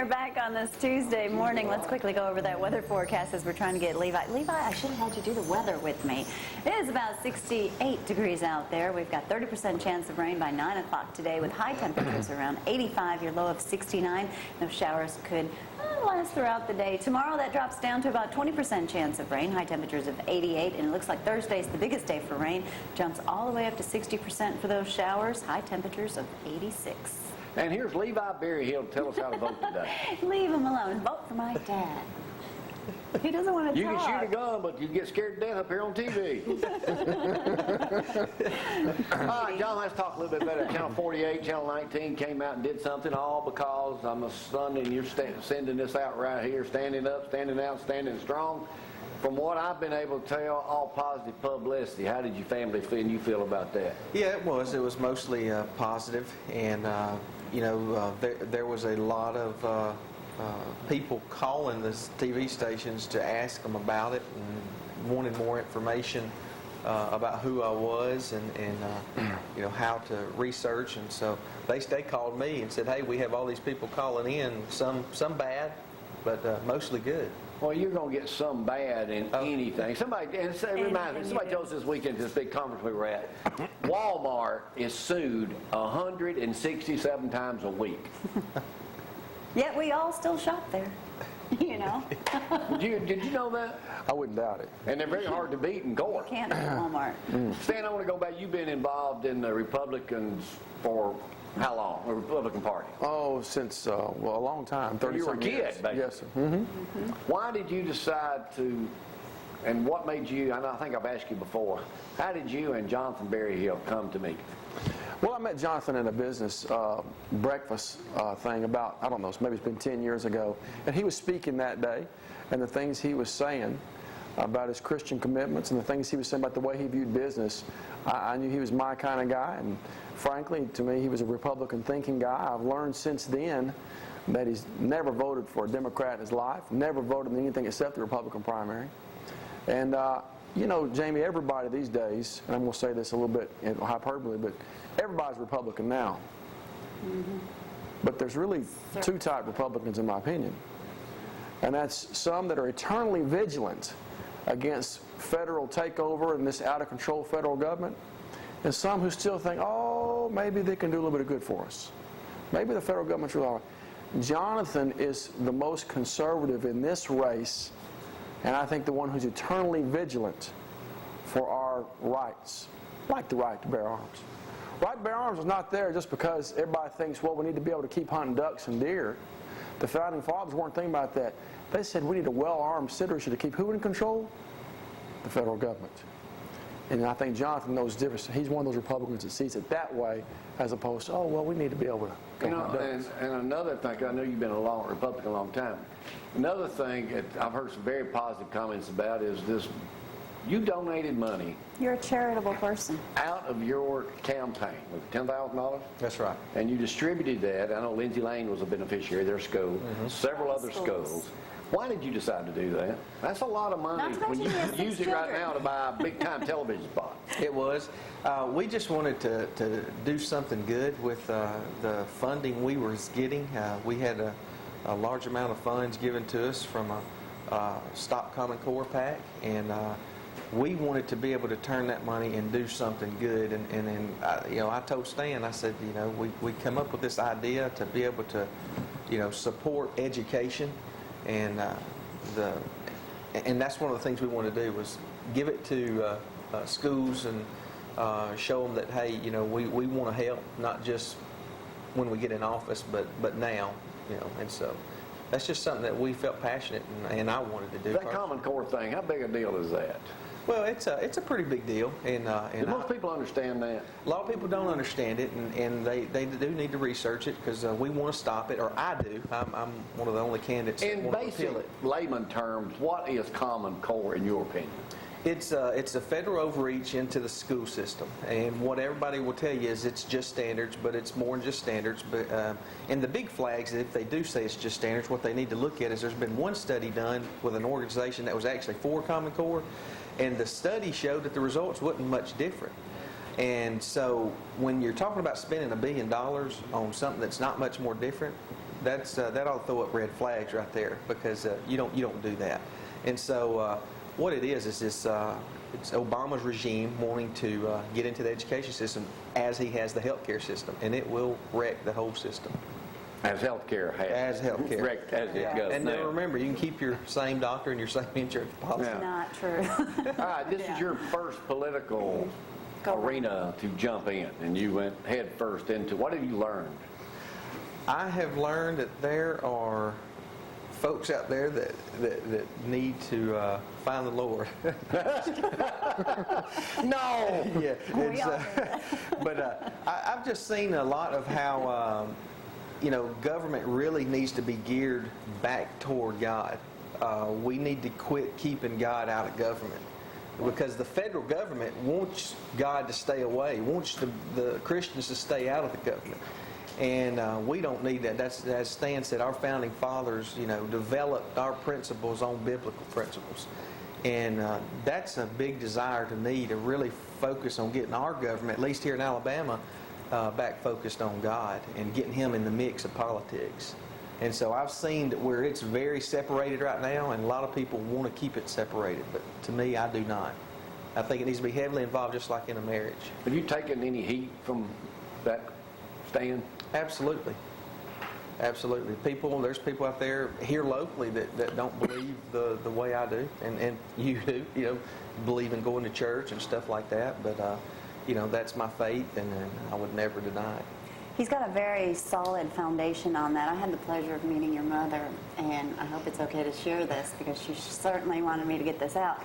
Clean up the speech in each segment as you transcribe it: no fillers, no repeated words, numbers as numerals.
are back on this Tuesday morning. Let's quickly go over that weather forecast as we're trying to get Levi. Levi, I should have had you do the weather with me. It is about 68 degrees out there. We've got 30% chance of rain by 9 o'clock today with high temperatures around 85, your low of 69. Those showers could last throughout the day. Tomorrow that drops down to about 20% chance of rain, high temperatures of 88, and it looks like Thursday's the biggest day for rain. Jumps all the way up to 60% for those showers, high temperatures of 86. And here's Levi Berryhill to tell us how to vote today. Leave him alone. Vote for my dad. He doesn't want to You talk. can shoot a gun, but you get scared to death up here on TV. All right, John, let's talk a little bit better. Channel 48, Channel 19 came out and did something, all because I'm a son and you're sending this out right here, standing up, standing out, standing strong. From what I've been able to tell, all positive publicity. How did your family feel and you feel about that? Yeah, it was. It was mostly positive, and there was a lot of people calling the TV stations to ask them about it and wanted more information about who I was and how to research. And so they called me and said, "Hey, we have all these people calling in. Some bad, but mostly good." Well, you're going to get some bad in anything. Somebody told us this weekend at this big conference we were at, Walmart is sued 167 times a week. Yet we all still shop there, you know. Did you know that? I wouldn't doubt it. And they're very hard to beat in court. Can't beat Walmart. Stan, I want to go back. You've been involved in the Republicans for how long? The Republican Party? Oh, since, a long time. 30 You were a kid, basically. Yes, sir. Mm-hmm. Why did you decide to, and what made you, I think I've asked you before, how did you and Jonathan Berryhill come to meet? Well, I met Jonathan in a business breakfast thing about, I don't know, maybe it's been 10 years ago. And he was speaking that day, and the things he was saying about his Christian commitments and the things he was saying about the way he viewed business, I knew he was my kind of guy. And frankly, to me, he was a Republican thinking guy. I've learned since then that he's never voted for a Democrat in his life, never voted in anything except the Republican primary. And, Jamie, everybody these days, and I'm going to say this a little bit in hyperbole, but everybody's Republican now. Mm-hmm. But there's really two type Republicans, in my opinion. And that's some that are eternally vigilant against federal takeover and this out-of-control federal government, and some who still think, oh, maybe they can do a little bit of good for us. Maybe the federal government's really all right. Jonathan is the most conservative in this race, and I think the one who's eternally vigilant for our rights, like the right to bear arms. Right to bear arms is not there just because everybody thinks, well, we need to be able to keep hunting ducks and deer. The founding fathers weren't thinking about that. They said we need a well-armed citizenry to keep who in control? The federal government. And I think Jonathan knows the difference. He's one of those Republicans that sees it that way as opposed to, oh, well, we need to be able to go hunt ducks. And another thing, I know you've been a Republican a long time. Another thing that I've heard some very positive comments about is this. You donated money. You're a charitable person. Out of your campaign, was it $10,000? That's right. And you distributed that. I know Lindsay Lane was a beneficiary, their school, several other schools. Why did you decide to do that? That's a lot of money when you use it right now to buy a big-time television spot. It was. We just wanted to do something good with the funding we were getting. We had a large amount of funds given to us from a Stop Common Core PAC, and we wanted to be able to turn that money and do something good. And I told Stan, I said, we come up with this idea to be able to, support education, and that's one of the things we want to do was give it to schools and show them that, hey, we want to help, not just when we get in office, but now, and so. That's just something that we felt passionate and I wanted to do. That Common Core thing, how big a deal is that? Well, it's a pretty big deal. And do most people understand that? A lot of people don't understand it, and they do need to research it because we want to stop it, or I do. I'm one of the only candidates that want to repeal it. In basic layman terms, what is Common Core in your opinion? It's a federal overreach into the school system, and what everybody will tell you is it's just standards, but it's more than just standards. But and the big flags, if they do say it's just standards, what they need to look at is there's been one study done with an organization that was actually for Common Core, and the study showed that the results wasn't much different. And so when you're talking about spending $1 billion on something that's not much more different, that ought to throw up red flags right there, because you don't do that. And so what it is this it's Obama's regime wanting to get into the education system as he has the healthcare system, and it will wreck the whole system. As healthcare has. As healthcare. Wrecked as it goes And now. then remember, you can keep your same doctor and your same insurance policy. Yeah. Not true. All right, this is your first political Go right. arena to jump in, and you went head first into. What have you learned? I have learned that there are folks out there that need to find the Lord. No! Yeah, We all do that. but I've just seen a lot of how government really needs to be geared back toward God. We need to quit keeping God out of government, because the federal government wants God to stay away, wants the Christians to stay out of the government. And we don't need that. That's, as Stan said, our founding fathers, developed our principles on biblical principles. And that's a big desire to me, to really focus on getting our government, at least here in Alabama, back focused on God and getting Him in the mix of politics. And so I've seen that where it's very separated right now, and a lot of people want to keep it separated. But to me, I do not. I think it needs to be heavily involved, just like in a marriage. Have you taken any heat from that stand? Absolutely. Absolutely. There's people out there here locally that don't believe the way I do, and you do, believe in going to church and stuff like that. But, that's my faith, and I would never deny it. He's got a very solid foundation on that. I had the pleasure of meeting your mother, and I hope it's okay to share this, because she certainly wanted me to get this out.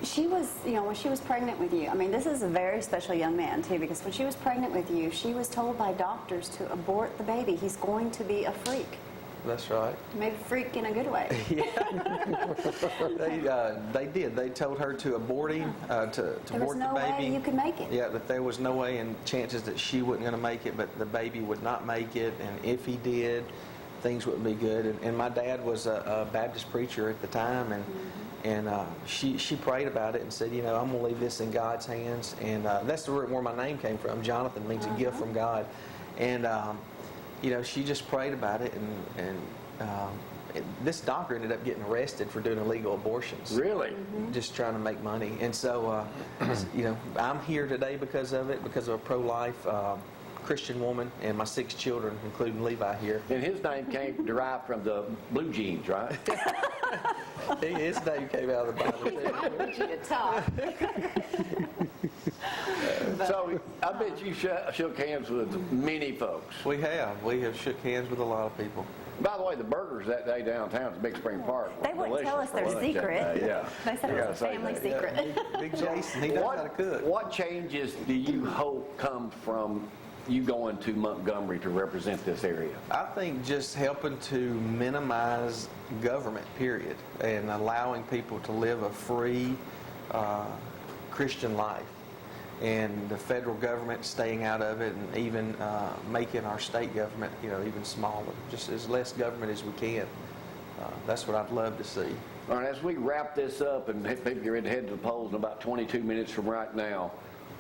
She was, when she was pregnant with you, this is a very special young man, too, because when she was pregnant with you, she was told by doctors to abort the baby. He's going to be a freak. That's right. Maybe freak in a good way. They did. They told her to abort him, to abort the baby. There was no way you could make it. Yeah, that there was no way, and chances that she wasn't going to make it, but the baby would not make it, and if he did, things wouldn't be good. And my dad was a Baptist preacher at the time, and she prayed about it and said, I'm going to leave this in God's hands. And that's where my name came from. Jonathan means a gift from God. And, she just prayed about it. And this doctor ended up getting arrested for doing illegal abortions. Really? Just trying to make money. And so, I'm here today because of it, because of a pro-life Christian woman and my 6 children, including Levi here. And his name came derived from the blue jeans, right? His name came out of the Bible. I want you to talk. So I bet you shook hands with many folks. We have shook hands with a lot of people. By the way, the burgers that day downtown at Big Spring Park were They wouldn't tell us delicious their for lunch that secret. day, Yeah. They said it was a family secret. Big Jason, he knows how to cook. What changes do you hope come from you going to Montgomery to represent this area? I think just helping to minimize government, period, and allowing people to live a free Christian life. And the federal government staying out of it, and even making our state government, even smaller, just as less government as we can. That's what I'd love to see. All right, as we wrap this up and people get ready to head to the polls in about 22 minutes from right now,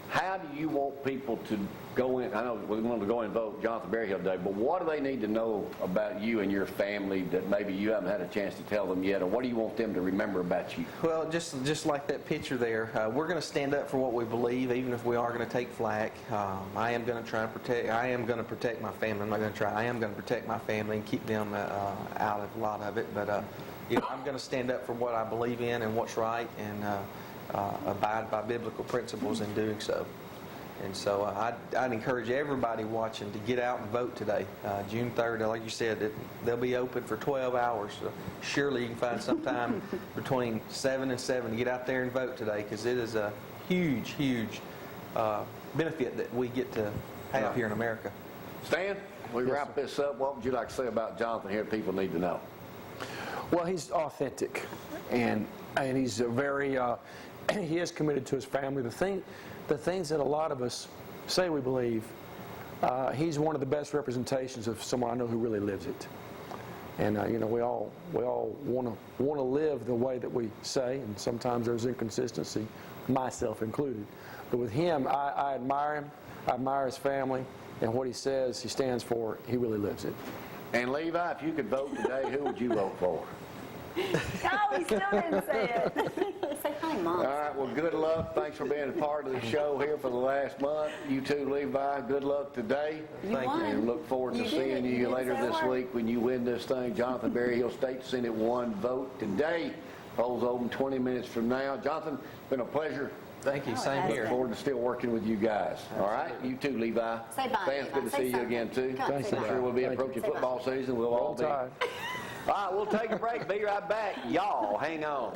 how do you want people to go in? I know we're going to go and vote Jonathan Berryhill today, but what do they need to know about you and your family that maybe you haven't had a chance to tell them yet, or what do you want them to remember about you? Well, just like that picture there, we're going to stand up for what we believe, even if we are going to take flack. I am going to try and protect. I am going to protect my family. I'm not going to try. I am going to protect my family and keep them out of a lot of it. But I'm going to stand up for what I believe in and what's right, and abide by biblical principles in doing so. And so I'd encourage everybody watching to get out and vote today. June 3rd, like you said, they'll be open for 12 hours. So surely you can find some time between 7 and 7 to get out there and vote today, because it is a huge, huge benefit that we get to have here in America. Stan, we wrap this up. What would you like to say about Jonathan here that people need to know? Well, he's authentic, and he's very, he is committed to his family. The things that a lot of us say we believe, he's one of the best representations of someone I know who really lives it. And we all want to live the way that we say, and sometimes there's inconsistency, myself included. But with him, I admire him. I admire his family, and what he says, he stands for. He really lives it. And Levi, if you could vote today, who would you vote for? Oh, he still didn't say it. Say hi, Mom. All right, well, good luck. Thanks for being a part of the show here for the last month. You too, Levi. Good luck today. You won. And look forward to You seeing did. you You later didn't say this a word. week when you win this thing. Jonathan, Berryhill State Senate 1 vote today. Polls open 20 minutes from now. Jonathan, it's been a pleasure. Thank you. Oh, it Same has here. been. Look forward to still working with you guys. All right? You too, Levi. Say bye, Fans, Levi. good to Say see you something. again, too. Come on, Thanks, say I'm bye. sure we'll be Thank you. approaching Say bye. football season. We'll all Roll be. Tide. All right, we'll take a break. Be right back. Y'all, hang on.